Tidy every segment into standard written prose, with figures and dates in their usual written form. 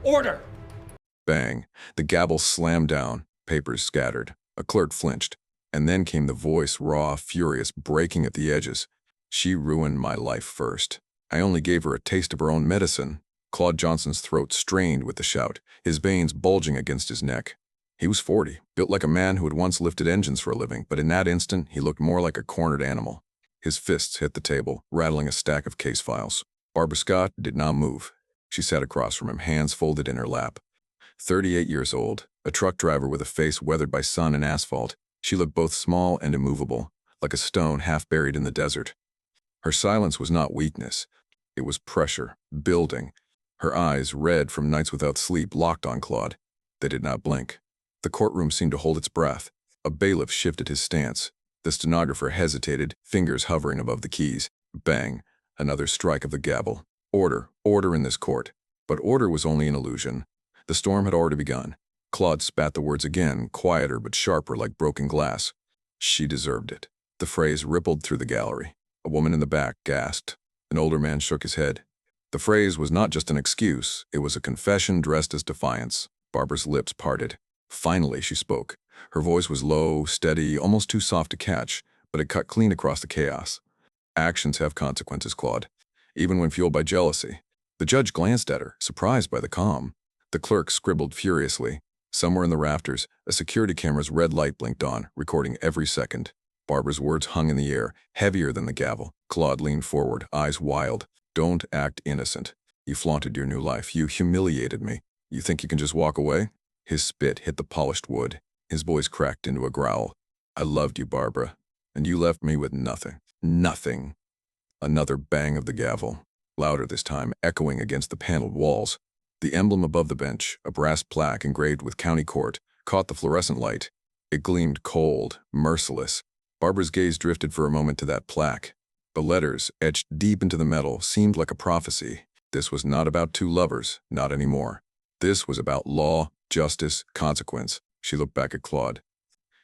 Order! Bang. The gavel slammed down, papers scattered. A clerk flinched. And then came the voice, raw, furious, breaking at the edges. She ruined my life first. I only gave her a taste of her own medicine. Claude Johnson's throat strained with the shout, his veins bulging against his neck. He was 40, built like a man who had once lifted engines for a living, but in that instant, he looked more like a cornered animal. His fists hit the table, rattling a stack of case files. Barbara Scott did not move. She sat across from him, hands folded in her lap. 38 years old, a truck driver with a face weathered by sun and asphalt, she looked both small and immovable, like a stone half buried in the desert. Her silence was not weakness. It was pressure, building. Her eyes, red from nights without sleep, locked on Claude. They did not blink. The courtroom seemed to hold its breath. A bailiff shifted his stance. The stenographer hesitated, fingers hovering above the keys. Bang! Another strike of the gavel. Order, order in this court. But order was only an illusion. The storm had already begun. Claude spat the words again, quieter but sharper like broken glass. She deserved it. The phrase rippled through the gallery. A woman in the back gasped. An older man shook his head. The phrase was not just an excuse. It was a confession dressed as defiance. Barbara's lips parted. Finally, she spoke. Her voice was low, steady, almost too soft to catch, but it cut clean across the chaos. Actions have consequences, Claude, even when fueled by jealousy. The judge glanced at her, surprised by the calm. The clerk scribbled furiously. Somewhere in the rafters, a security camera's red light blinked on, recording every second. Barbara's words hung in the air, heavier than the gavel. Claude leaned forward, eyes wild. Don't act innocent. You flaunted your new life. You humiliated me. You think you can just walk away? His spit hit the polished wood. His voice cracked into a growl. I loved you, Barbara, and you left me with nothing. Nothing. Another bang of the gavel, louder this time, echoing against the paneled walls. The emblem above the bench, a brass plaque engraved with County Court, caught the fluorescent light. It gleamed cold, merciless. Barbara's gaze drifted for a moment to that plaque. The letters, etched deep into the metal, seemed like a prophecy. This was not about two lovers, not anymore. This was about law, justice, consequence. She looked back at Claude.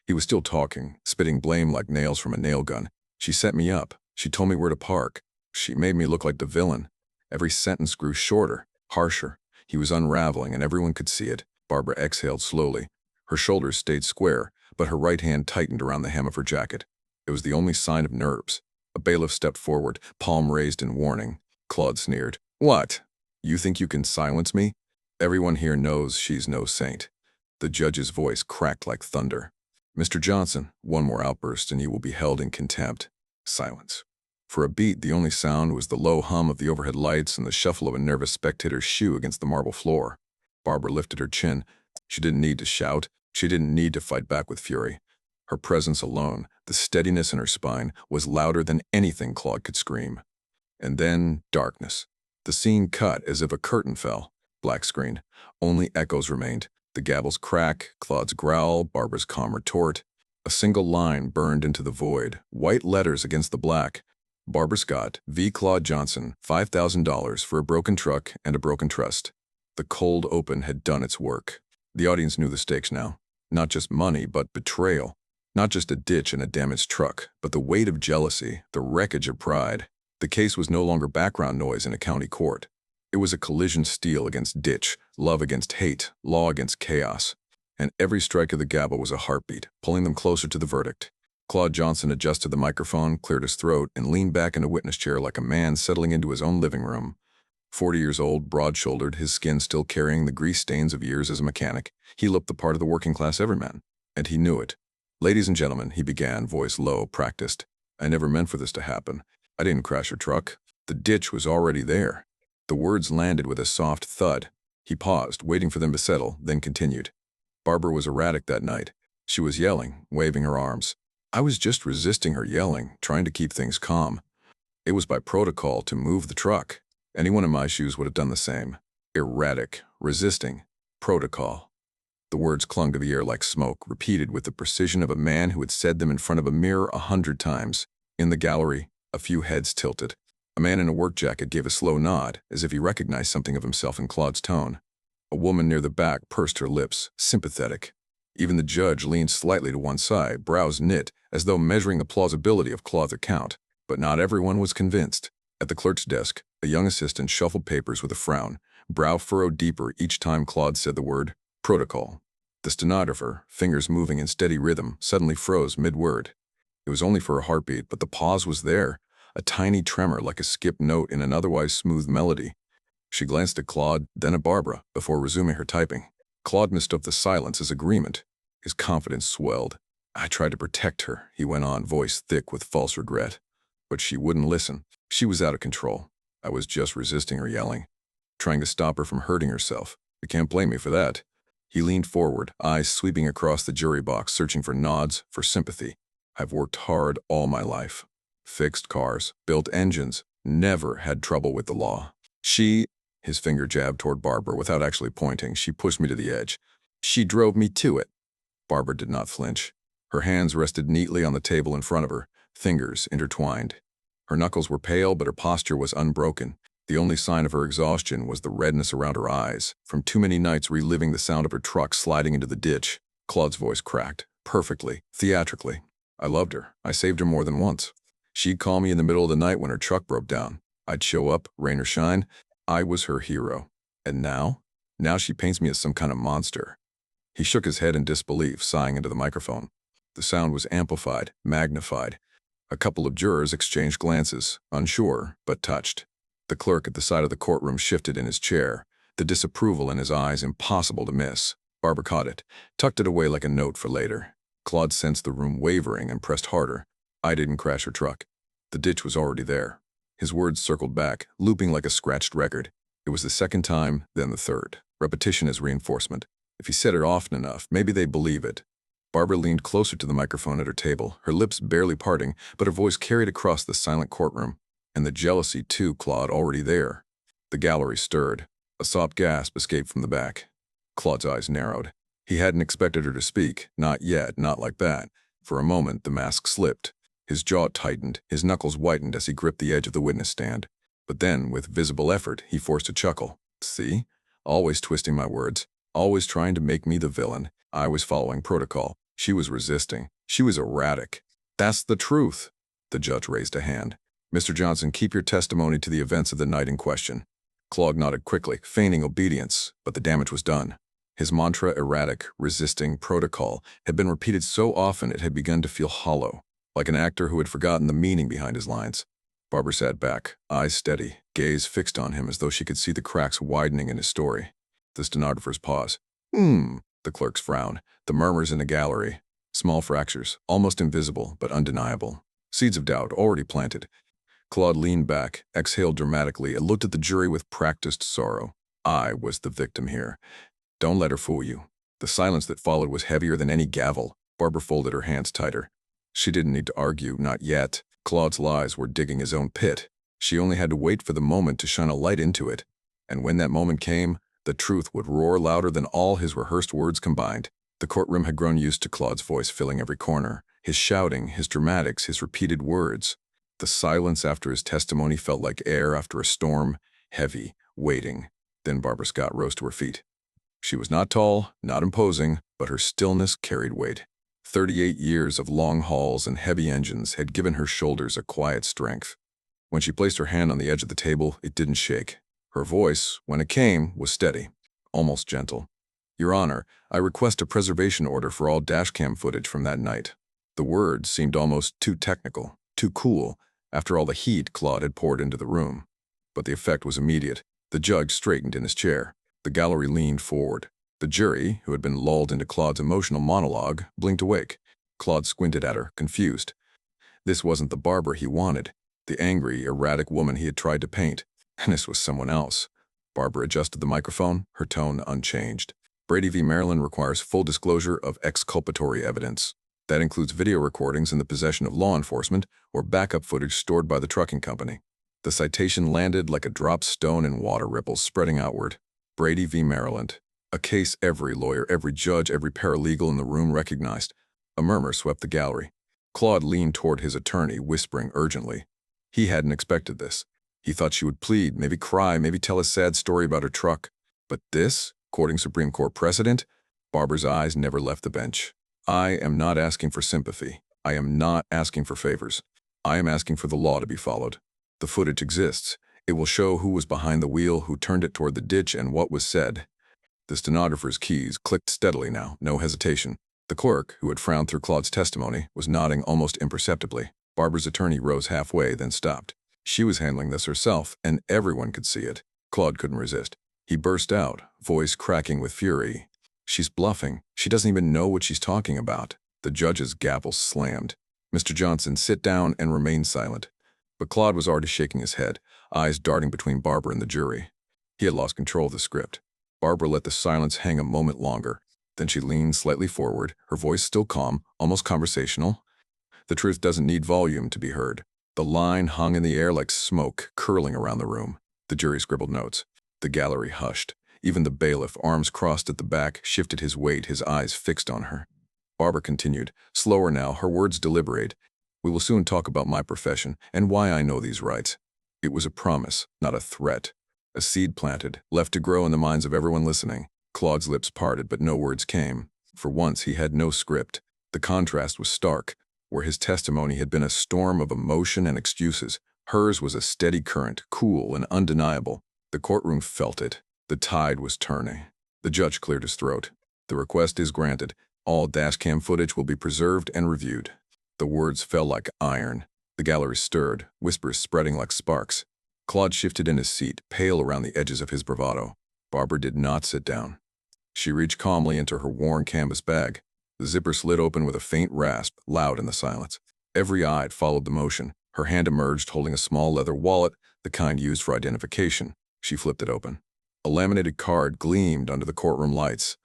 He was still talking, spitting blame like nails from a nail gun. She set me up. She told me where to park. She made me look like the villain. Every sentence grew shorter, harsher. He was unraveling, and everyone could see it. Barbara exhaled slowly. Her shoulders stayed square, but her right hand tightened around the hem of her jacket. It was the only sign of nerves. A bailiff stepped forward, palm raised in warning. Claude sneered. What? You think you can silence me? Everyone here knows she's no saint. The judge's voice cracked like thunder. Mr. Johnson, one more outburst and you will be held in contempt. Silence. For a beat, the only sound was the low hum of the overhead lights and the shuffle of a nervous spectator's shoe against the marble floor. Barbara lifted her chin. She didn't need to shout. She didn't need to fight back with fury. Her presence alone, the steadiness in her spine, was louder than anything Claude could scream. And then darkness. The scene cut as if a curtain fell. Black screen. Only echoes remained. The gavel's crack, Claude's growl, Barbara's calm retort. A single line burned into the void, white letters against the black. Barbara Scott, v. Claude Johnson, $5,000 for a broken truck and a broken trust. The cold open had done its work. The audience knew the stakes now. Not just money, but betrayal. Not just a ditch and a damaged truck, but the weight of jealousy, the wreckage of pride. The case was no longer background noise in a county court. It was a collision steel against ditch, love against hate, law against chaos. And every strike of the gavel was a heartbeat, pulling them closer to the verdict. Claude Johnson adjusted the microphone, cleared his throat, and leaned back in a witness chair like a man settling into his own living room. 40 years old, broad-shouldered, his skin still carrying the grease stains of years as a mechanic, he looked the part of the working-class everyman. And he knew it. Ladies and gentlemen, he began, voice low, practiced. I never meant for this to happen. I didn't crash your truck. The ditch was already there. The words landed with a soft thud. He paused, waiting for them to settle, then continued. Barbara was erratic that night. She was yelling, waving her arms. I was just resisting her yelling, trying to keep things calm. It was by protocol to move the truck. Anyone in my shoes would have done the same. Erratic, resisting, protocol. The words clung to the air like smoke, repeated with the precision of a man who had said them in front of a mirror 100 times. In the gallery, a few heads tilted. A man in a work jacket gave a slow nod, as if he recognized something of himself in Claude's tone. A woman near the back pursed her lips, sympathetic. Even the judge leaned slightly to one side, brows knit, as though measuring the plausibility of Claude's account. But not everyone was convinced. At the clerk's desk, a young assistant shuffled papers with a frown. brow furrowed deeper each time Claude said the word protocol. The stenographer, fingers moving in steady rhythm, suddenly froze mid-word. It was only for a heartbeat, but the pause was there, a tiny tremor like a skipped note in an otherwise smooth melody. She glanced at Claude, then at Barbara, before resuming her typing. Claude mistook the silence as agreement. His confidence swelled. I tried to protect her, he went on, voice thick with false regret. But she wouldn't listen. She was out of control. I was just resisting her yelling, trying to stop her from hurting herself. You can't blame me for that. He leaned forward, eyes sweeping across the jury box, searching for nods, for sympathy. I've worked hard all my life. Fixed cars, built engines, never had trouble with the law. His finger jabbed toward Barbara without actually pointing. She pushed me to the edge. She drove me to it. Barbara did not flinch. Her hands rested neatly on the table in front of her, fingers intertwined. Her knuckles were pale, but her posture was unbroken. The only sign of her exhaustion was the redness around her eyes, from too many nights reliving the sound of her truck sliding into the ditch. Claude's voice cracked, perfectly, theatrically. I loved her. I saved her more than once. She'd call me in the middle of the night when her truck broke down. I'd show up, rain or shine. I was her hero. And now? Now she paints me as some kind of monster. He shook his head in disbelief, sighing into the microphone. The sound was amplified, magnified. A couple of jurors exchanged glances, unsure, but touched. The clerk at the side of the courtroom shifted in his chair, the disapproval in his eyes impossible to miss. Barbara caught it, tucked it away like a note for later. Claude sensed the room wavering and pressed harder. I didn't crash her truck. The ditch was already there. His words circled back, looping like a scratched record. It was the second time, then the third. Repetition is reinforcement. If he said it often enough, maybe they'd believe it. Barbara leaned closer to the microphone at her table, her lips barely parting, but her voice carried across the silent courtroom. And the jealousy, too, Claude, already there. The gallery stirred. A soft gasp escaped from the back. Claude's eyes narrowed. He hadn't expected her to speak. Not yet, not like that. For a moment, the mask slipped. His jaw tightened, his knuckles whitened as he gripped the edge of the witness stand. But then, with visible effort, he forced a chuckle. See? Always twisting my words. Always trying to make me the villain. I was following protocol. She was resisting. She was erratic. That's the truth. The judge raised a hand. Mr. Johnson, keep your testimony to the events of the night in question. Claude nodded quickly, feigning obedience, but the damage was done. His mantra, erratic, resisting, protocol, had been repeated so often it had begun to feel hollow, like an actor who had forgotten the meaning behind his lines. Barbara sat back, eyes steady, gaze fixed on him as though she could see the cracks widening in his story. The stenographer's pause. The clerk's frown, the murmurs in the gallery. Small fractures, almost invisible, but undeniable. Seeds of doubt already planted. Claude leaned back, exhaled dramatically, and looked at the jury with practiced sorrow. I was the victim here. Don't let her fool you. The silence that followed was heavier than any gavel. Barbara folded her hands tighter. She didn't need to argue, not yet. Claude's lies were digging his own pit. She only had to wait for the moment to shine a light into it. And when that moment came, the truth would roar louder than all his rehearsed words combined. The courtroom had grown used to Claude's voice filling every corner. His shouting, his dramatics, his repeated words. The silence after his testimony felt like air after a storm, heavy, waiting. Then Barbara Scott rose to her feet. She was not tall, not imposing, but her stillness carried weight. 38 years of long hauls and heavy engines had given her shoulders a quiet strength. When she placed her hand on the edge of the table, it didn't shake. Her voice, when it came, was steady, almost gentle. Your Honor, I request a preservation order for all dashcam footage from that night. The words seemed almost too technical, too cool, after all the heat Claude had poured into the room. But the effect was immediate. The judge straightened in his chair. The gallery leaned forward. The jury, who had been lulled into Claude's emotional monologue, blinked awake. Claude squinted at her, confused. This wasn't the Barbara he wanted, the angry, erratic woman he had tried to paint. And this was someone else. Barbara adjusted the microphone, her tone unchanged. Brady v. Maryland requires full disclosure of exculpatory evidence. That includes video recordings in the possession of law enforcement or backup footage stored by the trucking company. The citation landed like a dropped stone in water ripples spreading outward. Brady v. Maryland. A case every lawyer, every judge, every paralegal in the room recognized. A murmur swept the gallery. Claude leaned toward his attorney, whispering urgently. He hadn't expected this. He thought she would plead, maybe cry, maybe tell a sad story about her truck. But this, quoting Supreme Court precedent, Barbara's eyes never left the bench. I am not asking for sympathy. I am not asking for favors. I am asking for the law to be followed. The footage exists. It will show who was behind the wheel, who turned it toward the ditch, and what was said. The stenographer's keys clicked steadily now, no hesitation. The clerk, who had frowned through Claude's testimony, was nodding almost imperceptibly. Barbara's attorney rose halfway, then stopped. She was handling this herself, and everyone could see it. Claude couldn't resist. He burst out, voice cracking with fury. She's bluffing. She doesn't even know what she's talking about. The judge's gavel slammed. Mr. Johnson, sit down and remain silent. But Claude was already shaking his head, eyes darting between Barbara and the jury. He had lost control of the script. Barbara let the silence hang a moment longer. Then she leaned slightly forward, her voice still calm, almost conversational. The truth doesn't need volume to be heard. The line hung in the air like smoke, curling around the room. The jury scribbled notes. The gallery hushed. Even the bailiff, arms crossed at the back, shifted his weight, his eyes fixed on her. Barbara continued, slower now, her words deliberate. We will soon talk about my profession and why I know these rights. It was a promise, not a threat. A seed planted, left to grow in the minds of everyone listening. Claude's lips parted, but no words came. For once, he had no script. The contrast was stark. Where his testimony had been a storm of emotion and excuses, hers was a steady current, cool and undeniable. The courtroom felt it. The tide was turning. The judge cleared his throat. The request is granted. All dashcam footage will be preserved and reviewed. The words fell like iron. The gallery stirred, whispers spreading like sparks. Claude shifted in his seat, pale around the edges of his bravado. Barbara did not sit down. She reached calmly into her worn canvas bag. The zipper slid open with a faint rasp, loud in the silence. Every eye followed the motion. Her hand emerged holding a small leather wallet, the kind used for identification. She flipped it open. A laminated card gleamed under the courtroom lights.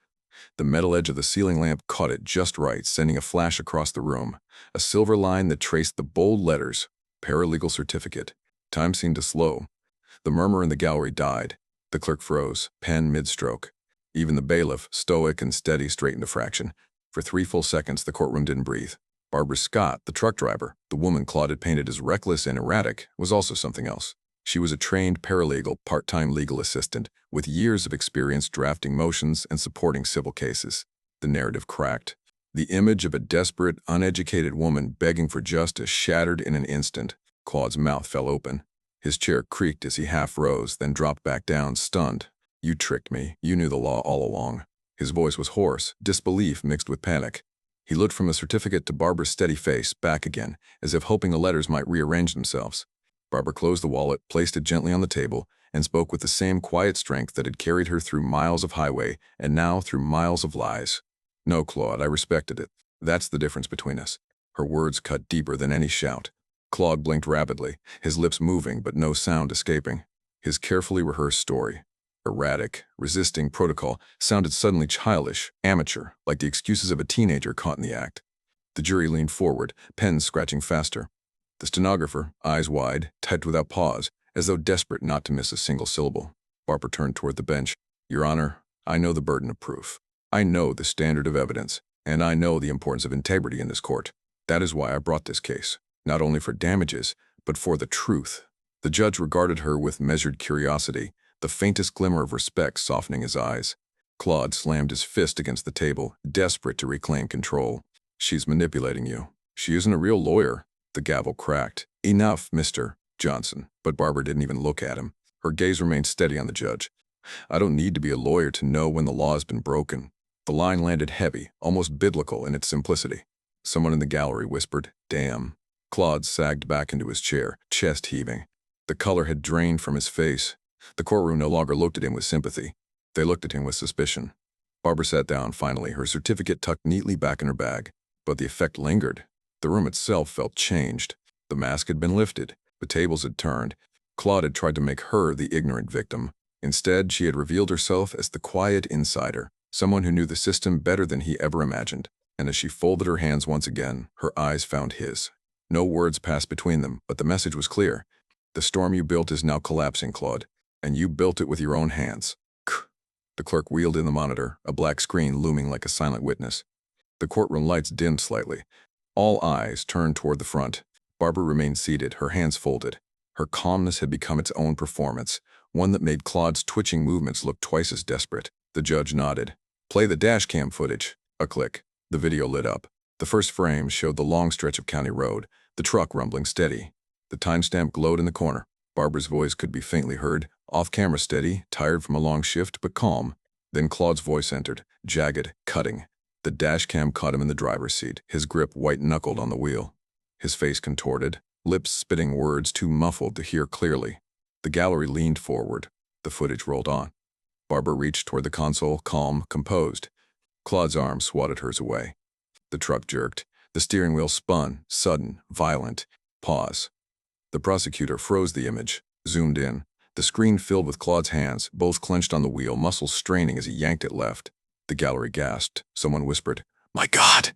The metal edge of the ceiling lamp caught it just right, sending a flash across the room. A silver line that traced the bold letters, Paralegal Certificate. Time seemed to slow. The murmur in the gallery died. The clerk froze, pen mid-stroke. Even the bailiff, stoic and steady, straightened a fraction. For 3 full seconds, the courtroom didn't breathe. Barbara Scott, the truck driver, the woman Claude had painted as reckless and erratic, was also something else. She was a trained paralegal, part-time legal assistant, with years of experience drafting motions and supporting civil cases. The narrative cracked. The image of a desperate, uneducated woman begging for justice shattered in an instant. Claude's mouth fell open. His chair creaked as he half rose, then dropped back down, stunned. You tricked me. You knew the law all along. His voice was hoarse, disbelief mixed with panic. He looked from the certificate to Barbara's steady face, back again, as if hoping the letters might rearrange themselves. Barbara closed the wallet, placed it gently on the table, and spoke with the same quiet strength that had carried her through miles of highway and now through miles of lies. No, Claude, I respected it. That's the difference between us. Her words cut deeper than any shout. Claude blinked rapidly, his lips moving but no sound escaping. His carefully rehearsed story, erratic, resisting protocol, sounded suddenly childish, amateur, like the excuses of a teenager caught in the act. The jury leaned forward, pens scratching faster. The stenographer, eyes wide, typed without pause, as though desperate not to miss a single syllable. Barbara turned toward the bench. Your Honor, I know the burden of proof. I know the standard of evidence, and I know the importance of integrity in this court. That is why I brought this case, not only for damages, but for the truth. The judge regarded her with measured curiosity, the faintest glimmer of respect softening his eyes. Claude slammed his fist against the table, desperate to reclaim control. She's manipulating you. She isn't a real lawyer. The gavel cracked. Enough, Mr. Johnson. But Barbara didn't even look at him. Her gaze remained steady on the judge. I don't need to be a lawyer to know when the law has been broken. The line landed heavy, almost biblical in its simplicity. Someone in the gallery whispered, damn. Claude sagged back into his chair, chest heaving. The color had drained from his face. The courtroom no longer looked at him with sympathy. They looked at him with suspicion. Barbara sat down finally, her certificate tucked neatly back in her bag. But the effect lingered. The room itself felt changed. The mask had been lifted. The tables had turned. Claude had tried to make her the ignorant victim. Instead, she had revealed herself as the quiet insider, someone who knew the system better than he ever imagined. And as she folded her hands once again, her eyes found his. No words passed between them, but the message was clear. The storm you built is now collapsing, Claude, and you built it with your own hands. The clerk wheeled in the monitor, a black screen looming like a silent witness. The courtroom lights dimmed slightly. All eyes turned toward the front. Barbara remained seated, her hands folded. Her calmness had become its own performance, one that made Claude's twitching movements look twice as desperate. The judge nodded. Play the dashcam footage. A click. The video lit up. The first frame showed the long stretch of county road, the truck rumbling steady. The timestamp glowed in the corner. Barbara's voice could be faintly heard, off-camera steady, tired from a long shift, but calm. Then Claude's voice entered, jagged, cutting. The dash cam caught him in the driver's seat, his grip white-knuckled on the wheel. His face contorted, lips spitting words too muffled to hear clearly. The gallery leaned forward. The footage rolled on. Barbara reached toward the console, calm, composed. Claude's arm swatted hers away. The truck jerked. The steering wheel spun, sudden, violent. Pause. The prosecutor froze the image, zoomed in. The screen filled with Claude's hands, both clenched on the wheel, muscles straining as he yanked it left. The gallery gasped. Someone whispered, "My God!"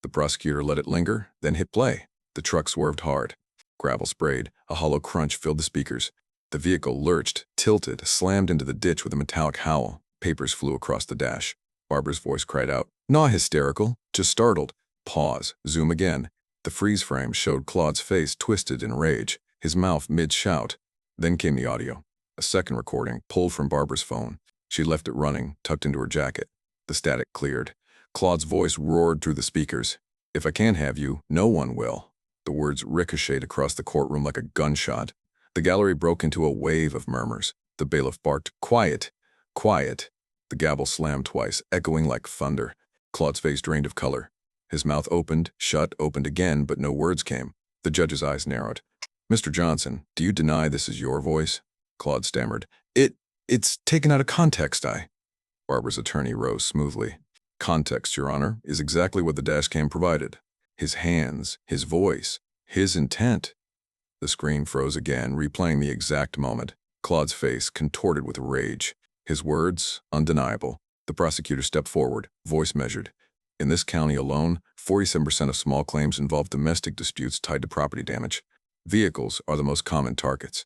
The prosecutor let it linger, then hit play. The truck swerved hard. Gravel sprayed. A hollow crunch filled the speakers. The vehicle lurched, tilted, slammed into the ditch with a metallic howl. Papers flew across the dash. Barbara's voice cried out, not hysterical, just startled. Pause. Zoom again. The freeze frame showed Claude's face twisted in rage, his mouth mid-shout. Then came the audio. A second recording, pulled from Barbara's phone. She left it running, tucked into her jacket. The static cleared. Claude's voice roared through the speakers. "If I can't have you, no one will." The words ricocheted across the courtroom like a gunshot. The gallery broke into a wave of murmurs. The bailiff barked, "Quiet! Quiet!" The gavel slammed twice, echoing like thunder. Claude's face drained of color. His mouth opened, shut, opened again, but no words came. The judge's eyes narrowed. "Mr. Johnson, do you deny this is your voice?" Claude stammered. It's taken out of context, Barbara's attorney rose smoothly. "Context, Your Honor, is exactly what the dashcam provided. His hands, his voice, his intent." The screen froze again, replaying the exact moment. Claude's face contorted with rage. His words, undeniable. The prosecutor stepped forward, voice measured. "In this county alone, 47% of small claims involve domestic disputes tied to property damage. Vehicles are the most common targets.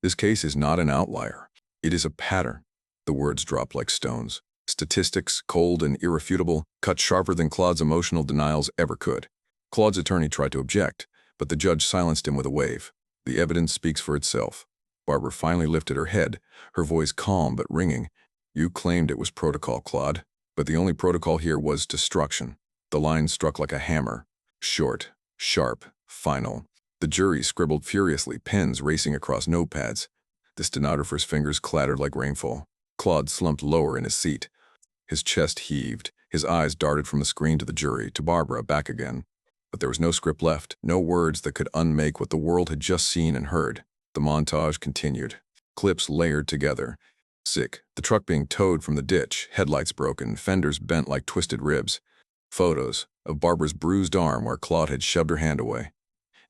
This case is not an outlier. It is a pattern." The words dropped like stones. Statistics, cold and irrefutable, cut sharper than Claude's emotional denials ever could. Claude's attorney tried to object, but the judge silenced him with a wave. "The evidence speaks for itself." Barbara finally lifted her head, her voice calm but ringing. "You claimed it was protocol, Claude, but the only protocol here was destruction." The line struck like a hammer. Short, sharp, final. The jury scribbled furiously, pens racing across notepads. The stenographer's fingers clattered like rainfall. Claude slumped lower in his seat. His chest heaved. His eyes darted from the screen to the jury, to Barbara, back again. But there was no script left, no words that could unmake what the world had just seen and heard. The montage continued. Clips layered together. Sick. The truck being towed from the ditch, headlights broken, fenders bent like twisted ribs. Photos of Barbara's bruised arm where Claude had shoved her hand away.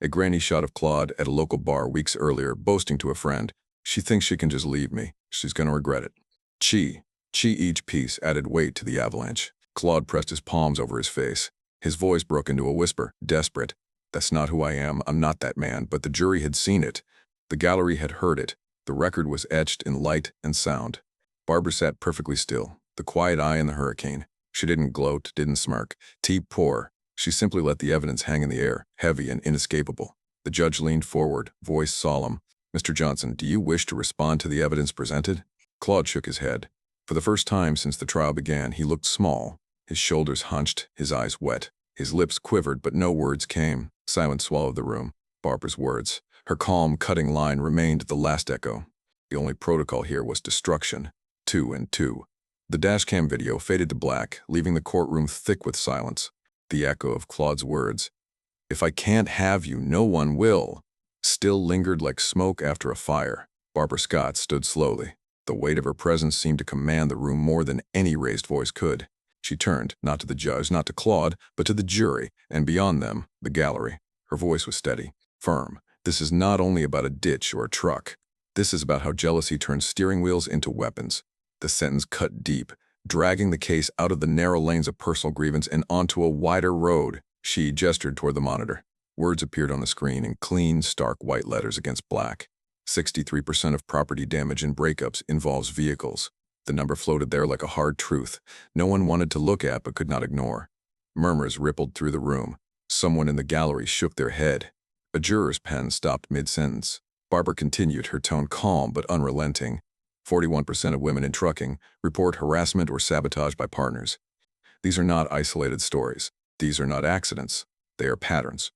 A grainy shot of Claude at a local bar weeks earlier, boasting to a friend, "She thinks she can just leave me. She's gonna regret it." Chi. Each piece added weight to the avalanche. Claude pressed his palms over his face. His voice broke into a whisper, desperate. "That's not who I am. I'm not that man." But the jury had seen it. The gallery had heard it. The record was etched in light and sound. Barbara sat perfectly still, the quiet eye in the hurricane. She didn't gloat, didn't smirk. Tea pour. She simply let the evidence hang in the air, heavy and inescapable. The judge leaned forward, voice solemn. "Mr. Johnson, do you wish to respond to the evidence presented?" Claude shook his head. For the first time since the trial began, he looked small, his shoulders hunched, his eyes wet. His lips quivered, but no words came. Silence swallowed the room. Barbara's words. Her calm, cutting line remained the last echo. The only protocol here was destruction. 2 and 2. The dashcam video faded to black, leaving the courtroom thick with silence. The echo of Claude's words, "If I can't have you, no one will," still lingered like smoke after a fire. Barbara Scott stood slowly. The weight of her presence seemed to command the room more than any raised voice could. She turned, not to the judge, not to Claude, but to the jury, and beyond them, the gallery. Her voice was steady, firm. "This is not only about a ditch or a truck. This is about how jealousy turns steering wheels into weapons." The sentence cut deep, dragging the case out of the narrow lanes of personal grievance and onto a wider road. She gestured toward the monitor. Words appeared on the screen in clean, stark white letters against black. 63% of property damage in breakups involves vehicles. The number floated there like a hard truth, no one wanted to look at but could not ignore. Murmurs rippled through the room. Someone in the gallery shook their head. A juror's pen stopped mid-sentence. Barbara continued, her tone calm but unrelenting. 41% of women in trucking report harassment or sabotage by partners. These are not isolated stories. These are not accidents. They are patterns.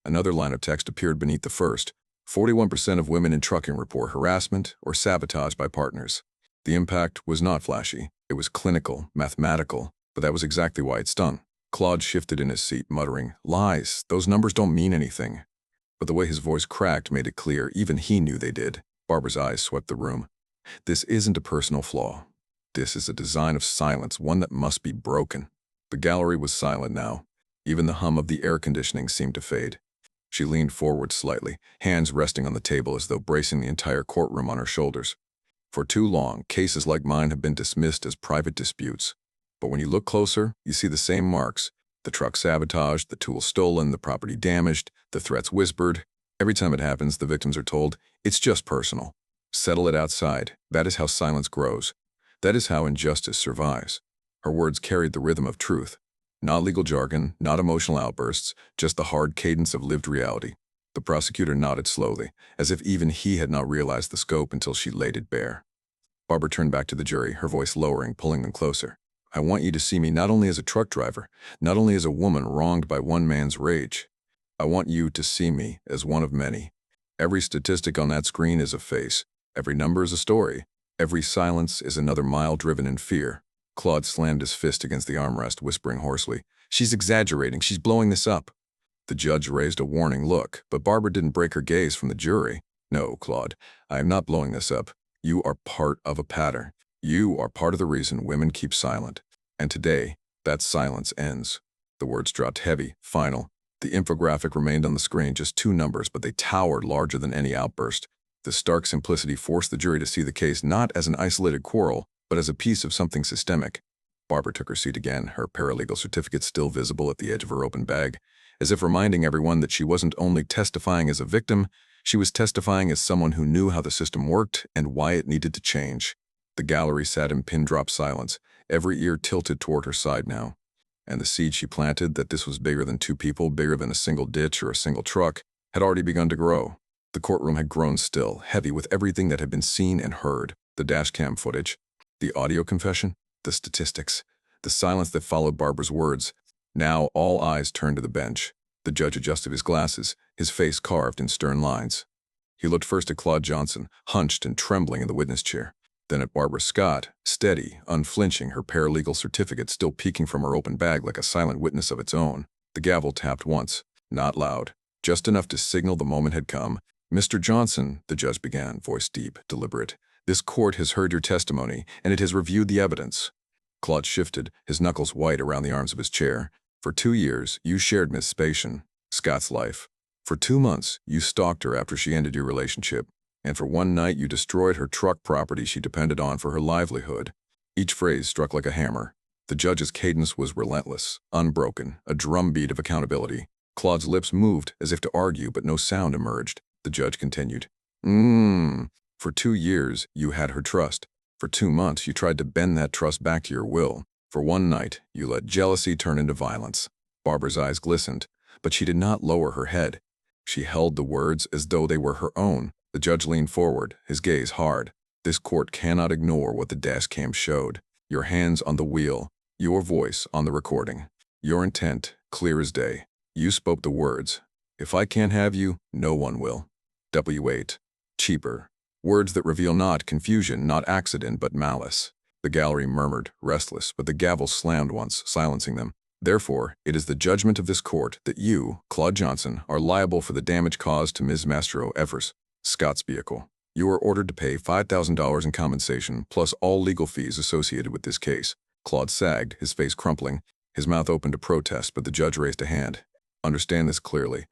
Another line of text appeared beneath the first. 41% of women in trucking report harassment or sabotage by partners. The impact was not flashy. It was clinical, mathematical, but that was exactly why it stung. Claude shifted in his seat, muttering, "Lies, those numbers don't mean anything." But the way his voice cracked made it clear even he knew they did. Barbara's eyes swept the room. This isn't a personal flaw. This is a design of silence, one that must be broken. The gallery was silent now. Even the hum of the air conditioning seemed to fade. She leaned forward slightly, hands resting on the table as though bracing the entire courtroom on her shoulders. For too long, cases like mine have been dismissed as private disputes. But when you look closer, you see the same marks. The truck sabotaged, the tools stolen, the property damaged, the threats whispered. Every time it happens, the victims are told, "It's just personal. Settle it outside." That is how silence grows. That is how injustice survives. Her words carried the rhythm of truth. Not legal jargon, not emotional outbursts, just the hard cadence of lived reality. The prosecutor nodded slowly, as if even he had not realized the scope until she laid it bare. Barbara turned back to the jury, her voice lowering, pulling them closer. "I want you to see me not only as a truck driver, not only as a woman wronged by one man's rage. I want you to see me as one of many. Every statistic on that screen is a face. Every number is a story. Every silence is another mile driven in fear." Claude slammed his fist against the armrest, whispering hoarsely, "She's exaggerating. She's blowing this up." The judge raised a warning look, but Barbara didn't break her gaze from the jury. "No, Claude, I am not blowing this up. You are part of a pattern. You are part of the reason women keep silent. And today, that silence ends." The words dropped heavy, final. The infographic remained on the screen, just two numbers, but they towered larger than any outburst. The stark simplicity forced the jury to see the case not as an isolated quarrel, but as a piece of something systemic. Barbara took her seat again, her paralegal certificate still visible at the edge of her open bag, as if reminding everyone that she wasn't only testifying as a victim, she was testifying as someone who knew how the system worked and why it needed to change. The gallery sat in pin-drop silence, every ear tilted toward her side now. And the seed she planted, that this was bigger than two people, bigger than a single ditch or a single truck, had already begun to grow. The courtroom had grown still, heavy with everything that had been seen and heard. The dashcam footage, the audio confession, the statistics, the silence that followed Barbara's words. Now all eyes turned to the bench. The judge adjusted his glasses, his face carved in stern lines. He looked first at Claude Johnson, hunched and trembling in the witness chair, then at Barbara Scott, steady, unflinching, her paralegal certificate still peeking from her open bag like a silent witness of its own. The gavel tapped once, not loud, just enough to signal the moment had come. "Mr. Johnson," the judge began, voice deep, deliberate, "this court has heard your testimony, and it has reviewed the evidence." Claude shifted, his knuckles white around the arms of his chair. "For 2 years, you shared Miss Spation, Scott's life. For 2 months, you stalked her after she ended your relationship. And for 1 night, you destroyed her truck property she depended on for her livelihood." Each phrase struck like a hammer. The judge's cadence was relentless, unbroken, a drumbeat of accountability. Claude's lips moved as if to argue, but no sound emerged. The judge continued. For 2 years, you had her trust. For 2 months, you tried to bend that trust back to your will. For 1 night, you let jealousy turn into violence." Barbara's eyes glistened, but she did not lower her head. She held the words as though they were her own. The judge leaned forward, his gaze hard. "This court cannot ignore what the dash cam showed. Your hands on the wheel, your voice on the recording. Your intent, clear as day. You spoke the words, 'If I can't have you, no one will.' W8. Cheaper. Words that reveal not confusion, not accident, but malice." The gallery murmured, restless, but the gavel slammed once, silencing them. "Therefore, it is the judgment of this court that you, Claude Johnson, are liable for the damage caused to Ms. Mastro Evers, Scott's vehicle. You are ordered to pay $5,000 in compensation, plus all legal fees associated with this case." Claude sagged, his face crumpling, his mouth open to protest, but the judge raised a hand. "Understand this clearly.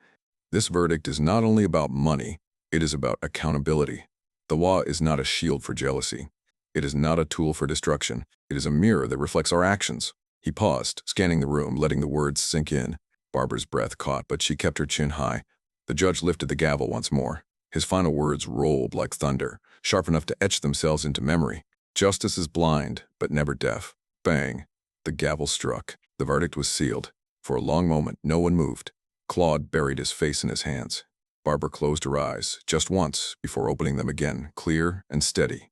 This verdict is not only about money, it is about accountability. The law is not a shield for jealousy. It is not a tool for destruction. It is a mirror that reflects our actions." He paused, scanning the room, letting the words sink in. Barbara's breath caught, but she kept her chin high. The judge lifted the gavel once more. His final words rolled like thunder, sharp enough to etch themselves into memory. "Justice is blind, but never deaf." Bang. The gavel struck. The verdict was sealed. For a long moment, no one moved. Claude buried his face in his hands. Barbara closed her eyes, just once, before opening them again, clear and steady.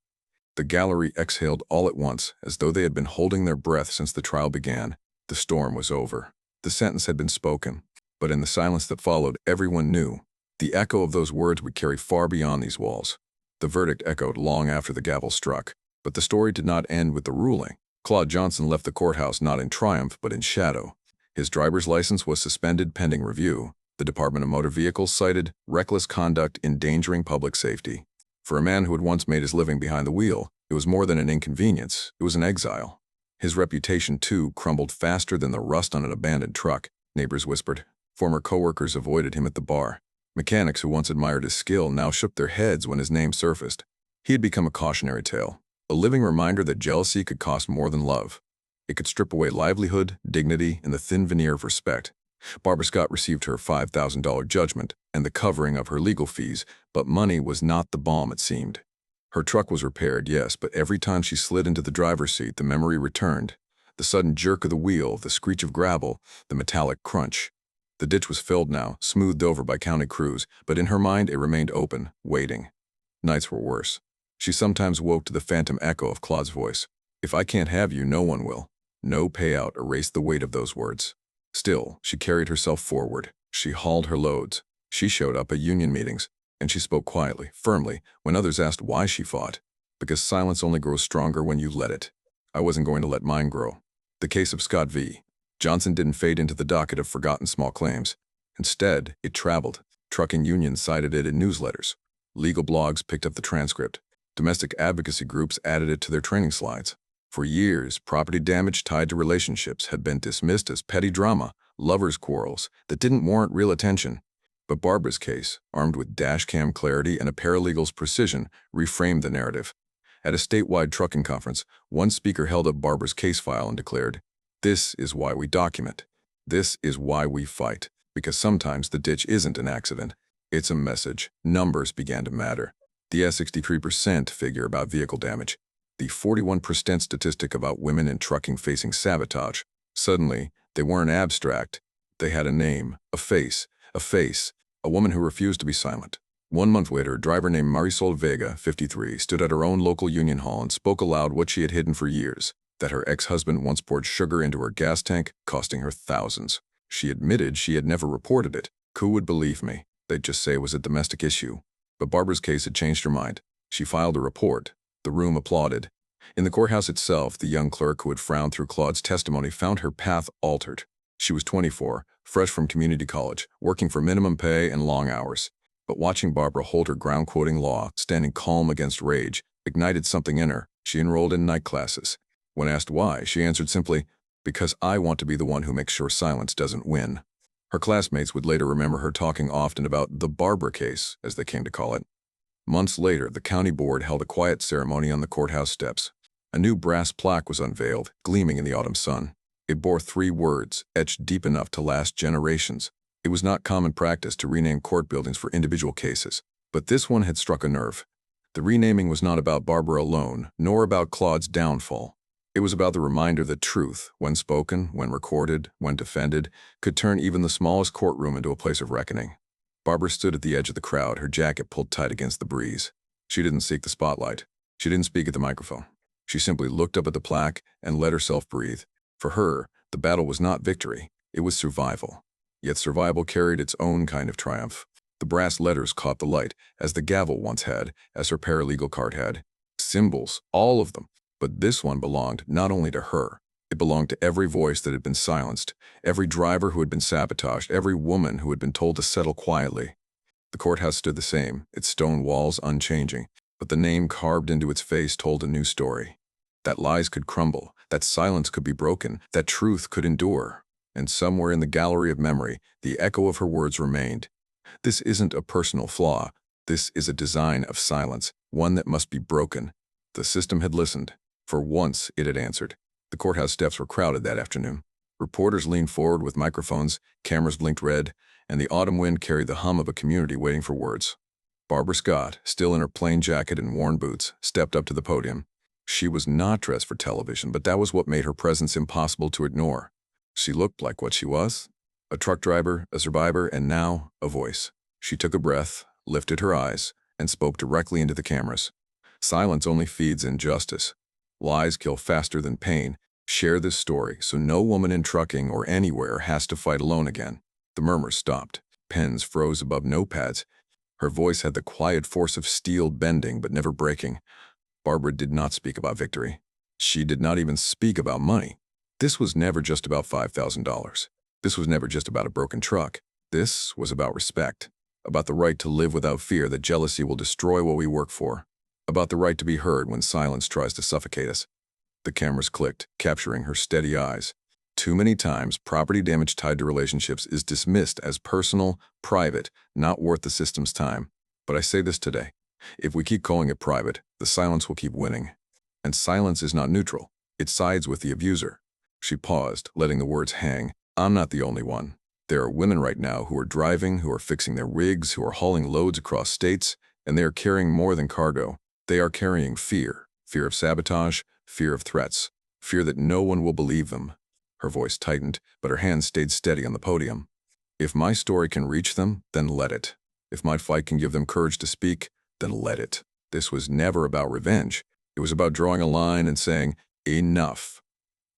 The gallery exhaled all at once, as though they had been holding their breath since the trial began. The storm was over. The sentence had been spoken. But in the silence that followed, everyone knew. The echo of those words would carry far beyond these walls. The verdict echoed long after the gavel struck, but the story did not end with the ruling. Claude Johnson left the courthouse not in triumph but in shadow. His driver's license was suspended pending review. The Department of Motor Vehicles cited reckless conduct endangering public safety. For a man who had once made his living behind the wheel, it was more than an inconvenience, it was an exile. His reputation, too, crumbled faster than the rust on an abandoned truck, neighbors whispered. Former coworkers avoided him at the bar. Mechanics who once admired his skill now shook their heads when his name surfaced. He had become a cautionary tale, a living reminder that jealousy could cost more than love. It could strip away livelihood, dignity, and the thin veneer of respect. Barbara Scott received her $5,000 judgment and the covering of her legal fees, but money was not the balm it seemed. Her truck was repaired, yes, but every time she slid into the driver's seat, the memory returned. The sudden jerk of the wheel, the screech of gravel, the metallic crunch. The ditch was filled now, smoothed over by county crews, but in her mind it remained open, waiting. Nights were worse. She sometimes woke to the phantom echo of Claude's voice. If I can't have you, no one will. No payout erased the weight of those words. Still, she carried herself forward. She hauled her loads. She showed up at union meetings, and she spoke quietly, firmly, when others asked why she fought. Because silence only grows stronger when you let it. I wasn't going to let mine grow. The case of Scott v. Johnson didn't fade into the docket of forgotten small claims. Instead, it traveled. Trucking unions cited it in newsletters. Legal blogs picked up the transcript. Domestic advocacy groups added it to their training slides. For years, property damage tied to relationships had been dismissed as petty drama, lovers' quarrels that didn't warrant real attention. But Barbara's case, armed with dashcam clarity and a paralegal's precision, reframed the narrative. At a statewide trucking conference, one speaker held up Barbara's case file and declared, "This is why we document. This is why we fight. Because sometimes the ditch isn't an accident. It's a message." Numbers began to matter. The 63% figure about vehicle damage. The 41% statistic about women in trucking facing sabotage. Suddenly, they weren't abstract. They had a name, a face, a woman who refused to be silent. 1 month later, a driver named Marisol Vega, 53, stood at her own local union hall and spoke aloud what she had hidden for years, that her ex-husband once poured sugar into her gas tank, costing her thousands. She admitted she had never reported it. Who would believe me? They'd just say it was a domestic issue. But Barbara's case had changed her mind. She filed a report. The room applauded. In the courthouse itself, the young clerk who had frowned through Claude's testimony found her path altered. She was 24, fresh from community college, working for minimum pay and long hours. But watching Barbara hold her ground quoting law, standing calm against rage, ignited something in her. She enrolled in night classes. When asked why, she answered simply, "Because I want to be the one who makes sure silence doesn't win." Her classmates would later remember her talking often about the Barbara case, as they came to call it. Months later, the county board held a quiet ceremony on the courthouse steps. A new brass plaque was unveiled, gleaming in the autumn sun. It bore 3 words, etched deep enough to last generations. It was not common practice to rename court buildings for individual cases, but this one had struck a nerve. The renaming was not about Barbara alone, nor about Claude's downfall. It was about the reminder that truth, when spoken, when recorded, when defended, could turn even the smallest courtroom into a place of reckoning. Barbara stood at the edge of the crowd, her jacket pulled tight against the breeze. She didn't seek the spotlight. She didn't speak at the microphone. She simply looked up at the plaque and let herself breathe. For her, the battle was not victory, it was survival. Yet survival carried its own kind of triumph. The brass letters caught the light, as the gavel once had, as her paralegal card had. Symbols, all of them. But this one belonged not only to her. It belonged to every voice that had been silenced, every driver who had been sabotaged, every woman who had been told to settle quietly. The courthouse stood the same, its stone walls unchanging, but the name carved into its face told a new story. That lies could crumble, that silence could be broken, that truth could endure. And somewhere in the gallery of memory, the echo of her words remained. This isn't a personal flaw. This is a design of silence, one that must be broken. The system had listened. For once, it had answered. The courthouse steps were crowded that afternoon. Reporters leaned forward with microphones, cameras blinked red, and the autumn wind carried the hum of a community waiting for words. Barbara Scott, still in her plain jacket and worn boots, stepped up to the podium. She was not dressed for television, but that was what made her presence impossible to ignore. She looked like what she was, a truck driver, a survivor, and now a voice. She took a breath, lifted her eyes, and spoke directly into the cameras. Silence only feeds injustice. Lies kill faster than pain. Share this story so no woman in trucking or anywhere has to fight alone again. The murmurs stopped. Pens froze above notepads. Her voice had the quiet force of steel, bending but never breaking. Barbara did not speak about victory. She did not even speak about money. This was never just about $5,000. This was never just about a broken truck. This was about respect, about the right to live without fear that jealousy will destroy what we work for, about the right to be heard when silence tries to suffocate us. The cameras clicked, capturing her steady eyes. Too many times, property damage tied to relationships is dismissed as personal, private, not worth the system's time. But I say this today. If we keep calling it private, the silence will keep winning. And silence is not neutral. It sides with the abuser. She paused, letting the words hang. I'm not the only one. There are women right now who are driving, who are fixing their rigs, who are hauling loads across states, and they are carrying more than cargo. They are carrying fear. Fear of sabotage, fear of threats, fear that no one will believe them. Her voice tightened, but her hands stayed steady on the podium. If my story can reach them, then let it. If my fight can give them courage to speak, then let it. This was never about revenge. It was about drawing a line and saying, enough.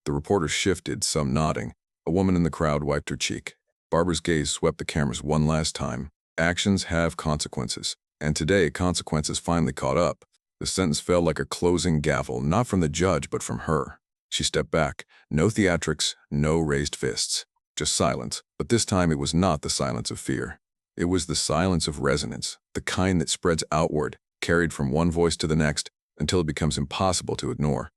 The reporter shifted, some nodding. A woman in the crowd wiped her cheek. Barbara's gaze swept the cameras one last time. Actions have consequences. And today, consequences finally caught up. The sentence fell like a closing gavel, not from the judge, but from her. She stepped back. No theatrics, no raised fists. Just silence. But this time it was not the silence of fear. It was the silence of resonance, the kind that spreads outward, carried from one voice to the next, until it becomes impossible to ignore.